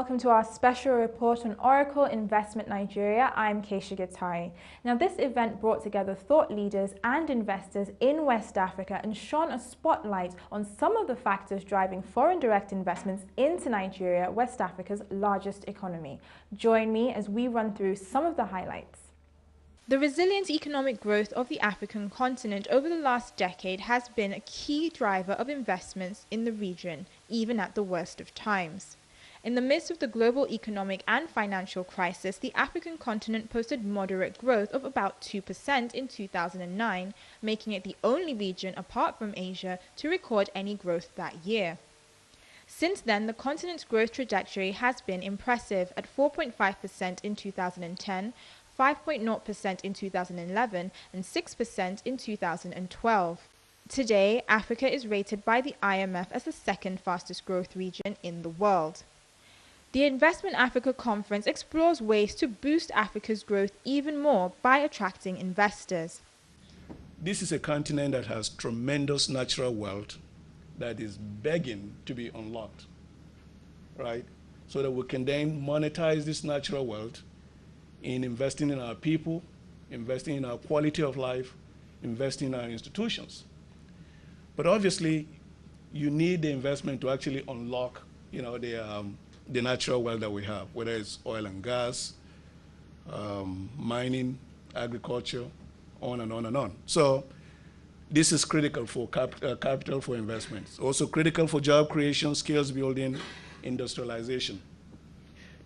welcome to our special report on Oracle Investment Nigeria. I'm Keisha Gitari. Now, this event brought together thought leaders and investors in West Africa and shone a spotlight on some of the factors driving foreign direct investments into Nigeria, West Africa's largest economy. Join me as we run through some of the highlights. The resilient economic growth of the African continent over the last decade has been a key driver of investments in the region, even at the worst of times. In the midst of the global economic and financial crisis, the African continent posted moderate growth of about 2% in 2009, making it the only region apart from Asia to record any growth that year. Since then, the continent's growth trajectory has been impressive at 4.5% in 2010, 5.0% in 2011, and 6% in 2012. Today, Africa is rated by the IMF as the second fastest growth region in the world. The Investment Africa Conference explores ways to boost Africa's growth even more by attracting investors. This is a continent that has tremendous natural wealth that is begging to be unlocked, right? So that we can then monetize this natural wealth in investing in our people, investing in our quality of life, investing in our institutions. But obviously, you need the investment to actually unlock, the natural wealth that we have, whether it's oil and gas, mining, agriculture, on and on and on. So this is critical for capital for investments. Also critical for job creation, skills building, industrialization.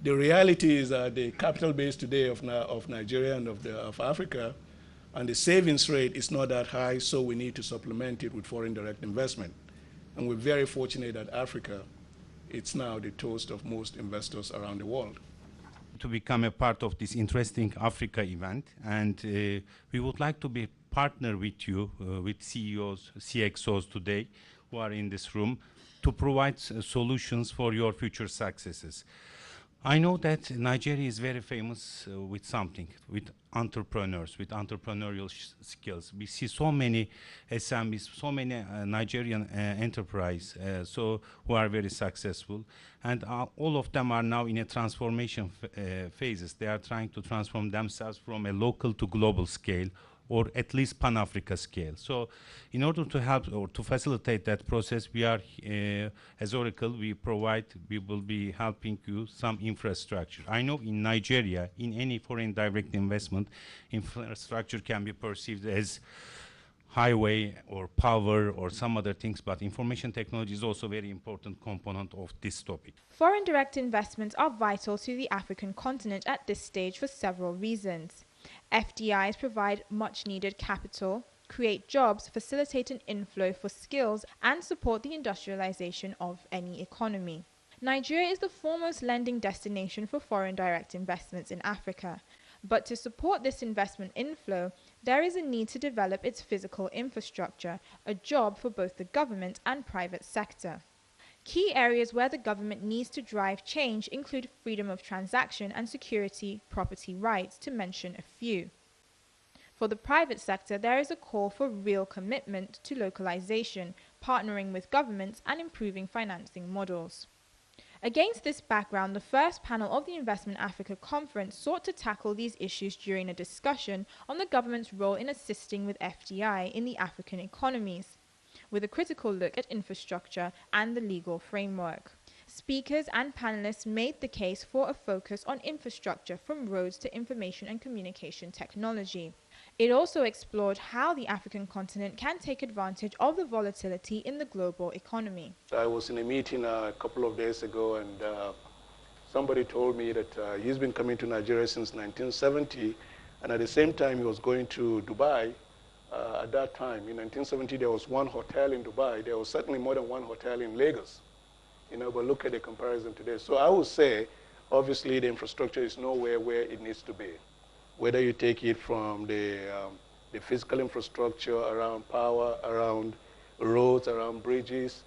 The reality is that the capital base today of Nigeria and of Africa, and the savings rate is not that high, so we need to supplement it with foreign direct investment. And we're very fortunate that Africa, it's now the toast of most investors around the world. To become a part of this interesting Africa event, and we would like to be partner with you, with CEOs, CXOs today, who are in this room, to provide solutions for your future successes. I know that Nigeria is very famous with something, with entrepreneurs, with entrepreneurial skills. We see so many SMEs, so many Nigerian enterprise who are very successful, and all of them are now in a transformation phases. They are trying to transform themselves from a local to global scale, or at least Pan-Africa scale. So in order to help or to facilitate that process, we are, as Oracle, we will be helping you some infrastructure. I know in Nigeria, in any foreign direct investment, infrastructure can be perceived as highway or power or some other things, but information technology is also a very important component of this topic. Foreign direct investments are vital to the African continent at this stage for several reasons. FDIs provide much-needed capital, create jobs, facilitate an inflow for skills, and support the industrialization of any economy. Nigeria is the foremost lending destination for foreign direct investments in Africa. But to support this investment inflow, there is a need to develop its physical infrastructure, a job for both the government and private sector. Key areas where the government needs to drive change include freedom of transaction and security, property rights, to mention a few. For the private sector, there is a call for real commitment to localization, partnering with governments, and improving financing models. Against this background, the first panel of the Investment Africa Conference sought to tackle these issues during a discussion on the government's role in assisting with FDI in the African economies, with a critical look at infrastructure and the legal framework. Speakers and panelists made the case for a focus on infrastructure from roads to information and communication technology. It also explored how the African continent can take advantage of the volatility in the global economy. I was in a meeting a couple of days ago, and somebody told me that he's been coming to Nigeria since 1970, and at the same time he was going to Dubai. At that time, in 1970, there was one hotel in Dubai. There was certainly more than one hotel in Lagos. But look at the comparison today. So I would say, obviously, the infrastructure is nowhere where it needs to be. Whether you take it from the physical infrastructure around power, around roads, around bridges,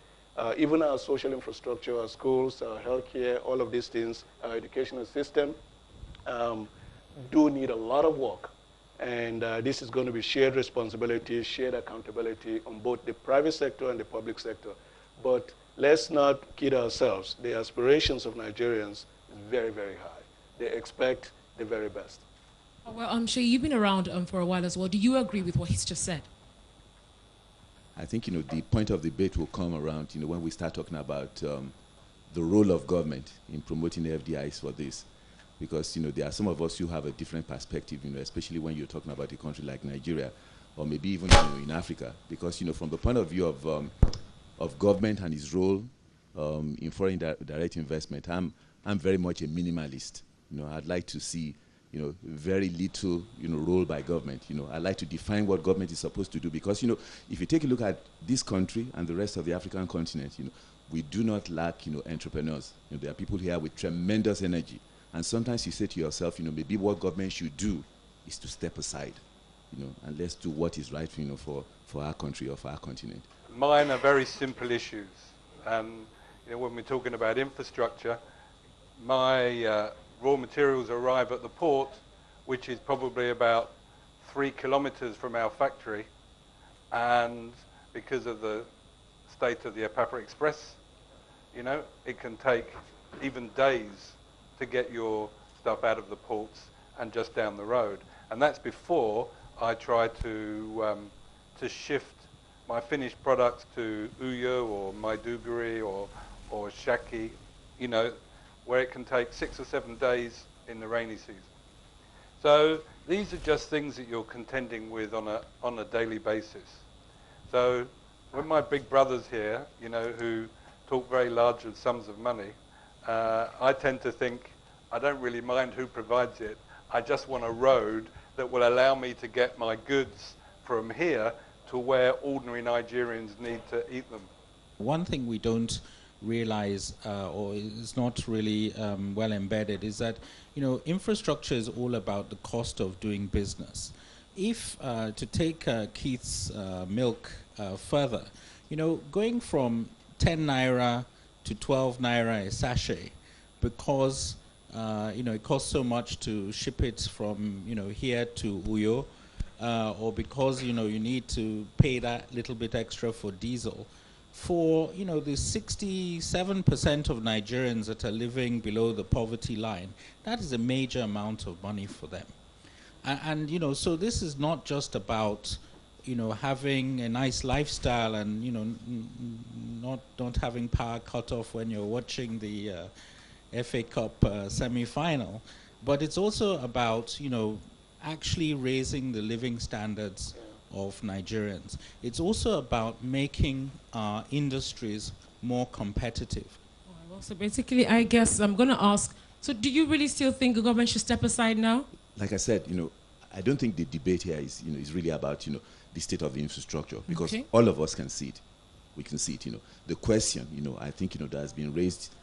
even our social infrastructure, our schools, our healthcare, all of these things, our educational system, do need a lot of work. And this is going to be shared responsibility, shared accountability on both the private sector and the public sector. But let's not kid ourselves. The aspirations of Nigerians is very, very high. They expect the very best. Well, Shay, you've been around for a while as well. Do you agree with what he's just said? I think, the point of debate will come around, when we start talking about the role of government in promoting FDIs for this. Because, there are some of us who have a different perspective, especially when you're talking about a country like Nigeria, or maybe even, in Africa. Because, from the point of view of government and its role in foreign direct investment, I'm very much a minimalist. I'd like to see, very little, role by government. I'd like to define what government is supposed to do because, if you take a look at this country and the rest of the African continent, we do not lack, entrepreneurs. There are people here with tremendous energy. And sometimes you say to yourself, maybe what government should do is to step aside, and let's do what is right, for our country or for our continent. Mine are very simple issues. And, when we're talking about infrastructure, my raw materials arrive at the port, which is probably about 3 kilometers from our factory. And because of the state of the Apapa Express, it can take even days to get your stuff out of the ports and just down the road. And that's before I try to shift my finished products to Uyo or Maiduguri or Shaki, where it can take 6 or 7 days in the rainy season. So these are just things that you're contending with on a daily basis. So when my big brothers here, who talk very large sums of money, I tend to think, I don't really mind who provides it. I just want a road that will allow me to get my goods from here to where ordinary Nigerians need to eat them. One thing we don't realize or is not really well embedded is that, infrastructure is all about the cost of doing business. If, to take Keith's milk further, going from 10 naira to 12 naira a sachet because it costs so much to ship it from here to Uyo, or because you need to pay that little bit extra for diesel. For the 67% of Nigerians that are living below the poverty line, that is a major amount of money for them. And so this is not just about having a nice lifestyle and not having power cut off when you're watching the FA Cup semi-final, but it's also about actually raising the living standards of Nigerians. It's also about making our industries more competitive. Well, so basically, I guess I'm going to ask, so do you really still think the government should step aside now? Like I said, I don't think the debate here is, is really about, the state of the infrastructure, because all of us can see it. We can see it, The question, I think, that has been raised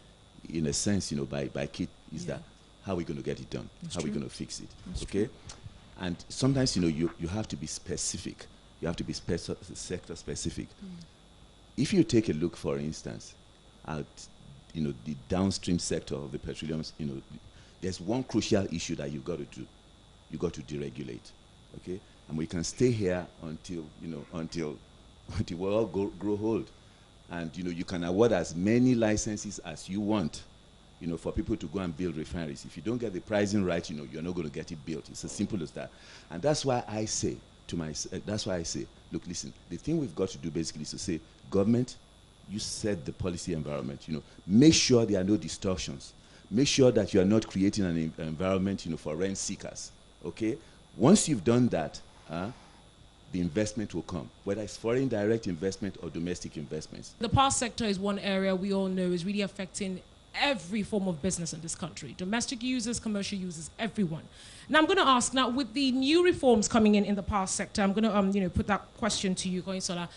in a sense, by Kit is that how are we going to get it done? How are we going to fix it? Okay? And sometimes, you have to be specific. You have to be sector specific. If you take a look, for instance, at, the downstream sector of the petroleum, there's one crucial issue that you've got to do. You've got to deregulate, okay? And we can stay here until we all grow old. And, you can award as many licenses as you want, for people to go and build refineries. If you don't get the pricing right, you're not going to get it built. It's as simple as that. And that's why I say look, listen, the thing we've got to do basically is to say, government, you set the policy environment, make sure there are no distortions. Make sure that you are not creating an environment, for rent seekers, okay? Once you've done that, the investment will come, whether it's foreign direct investment or domestic investments. The power sector is one area we all know is really affecting every form of business in this country. Domestic users, commercial users, everyone. Now I'm going to ask, now with the new reforms coming in the power sector, I'm going to put that question to you, Koinsola.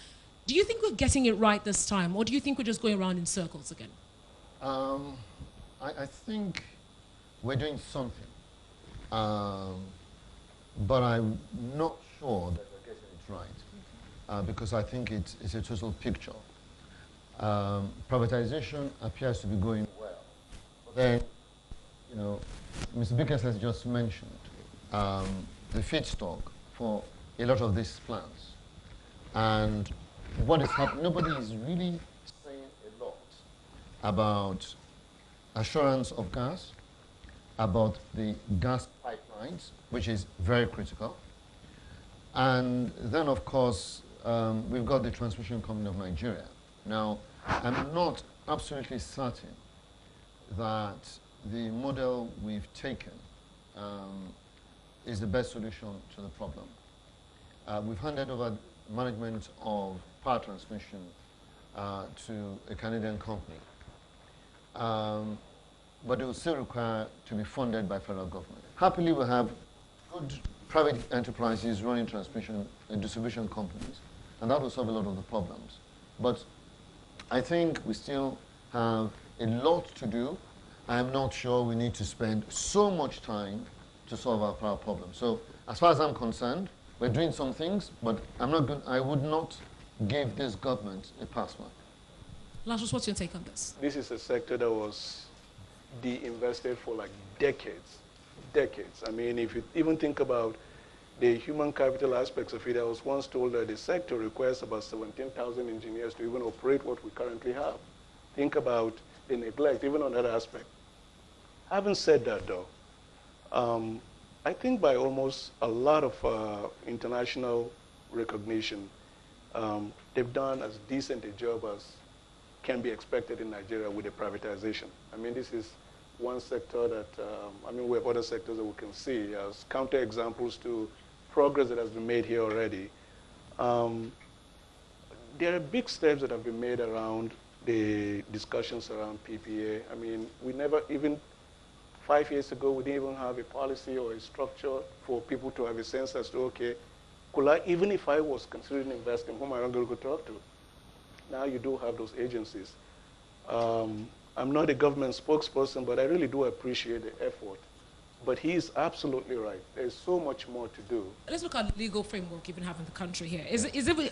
Do you think we're getting it right this time, or do you think we're just going around in circles again? I think we're doing something, but I'm not sure that we're getting it right, because I think it's a total picture. Privatization appears to be going well. But then, Mr. Bickers has just mentioned the feedstock for a lot of these plants. And what is happening, nobody is really saying a lot about assurance of gas, about the gas pipelines, which is very critical. And then, of course, we've got the Transmission Company of Nigeria. Now, I'm not absolutely certain that the model we've taken is the best solution to the problem. We've handed over management of power transmission to a Canadian company. But it will still require to be funded by federal government. Happily, we have good private enterprises running transmission and distribution companies, and that will solve a lot of the problems. But I think we still have a lot to do. I'm not sure we need to spend so much time to solve our power problem. So as far as I'm concerned, we're doing some things, but I would not give this government a pass mark. Lazarus, what's your take on this? This is a sector that was de-invested for like decades. I mean, if you even think about the human capital aspects of it, I was once told that the sector requires about 17,000 engineers to even operate what we currently have. Think about the neglect, even on that aspect. Having said that, though, I think by almost a lot of international recognition, they've done as decent a job as can be expected in Nigeria with the privatization. I mean, this is one sector that, I mean, we have other sectors that we can see as counterexamples to progress that has been made here already. There are big steps that have been made around the discussions around PPA. I mean, we never, even 5 years ago, we didn't even have a policy or a structure for people to have a sense as to, okay, could I, even if I was considering investing, whom am I going to go talk to? Now you do have those agencies. I'm not a government spokesperson, but I really do appreciate the effort. But he is absolutely right. There's so much more to do. Let's look at the legal framework even have in the country here.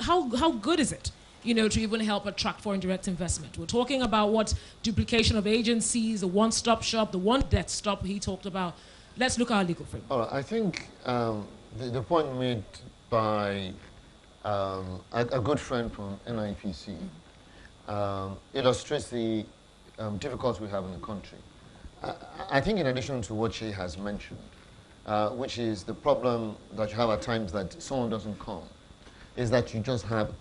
How good is it, you know, to even help attract foreign direct investment? We're talking about what duplication of agencies, the one-stop shop, the one death stop he talked about. Let's look at our legal framework. All right, I think the point made by a good friend from NIPC illustrates the difficulties we have in the country. I think in addition to what she has mentioned, which is the problem that you have at times that someone doesn't come, is that you just have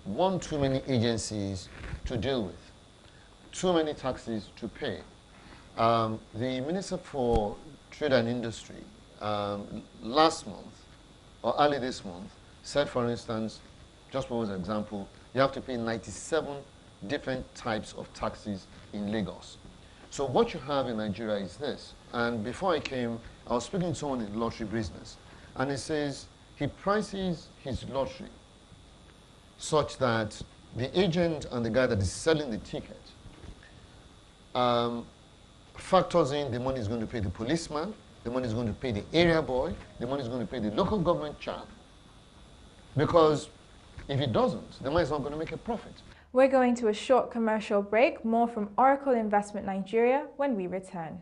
one too many agencies to deal with, too many taxes to pay. The Minister for Trade and Industry last month, or early this month, said, for instance, just for an example, you have to pay 97 different types of taxes in Lagos. So what you have in Nigeria is this. And before I came, I was speaking to someone in the lottery business, and he says he prices his lottery such that the agent and the guy that is selling the ticket factors in the money is going to pay the policeman, the money is going to pay the area boy, the money is going to pay the local government chap. Because if it doesn't, the money is not going to make a profit. We're going to a short commercial break. More from Oracle Investment Nigeria when we return.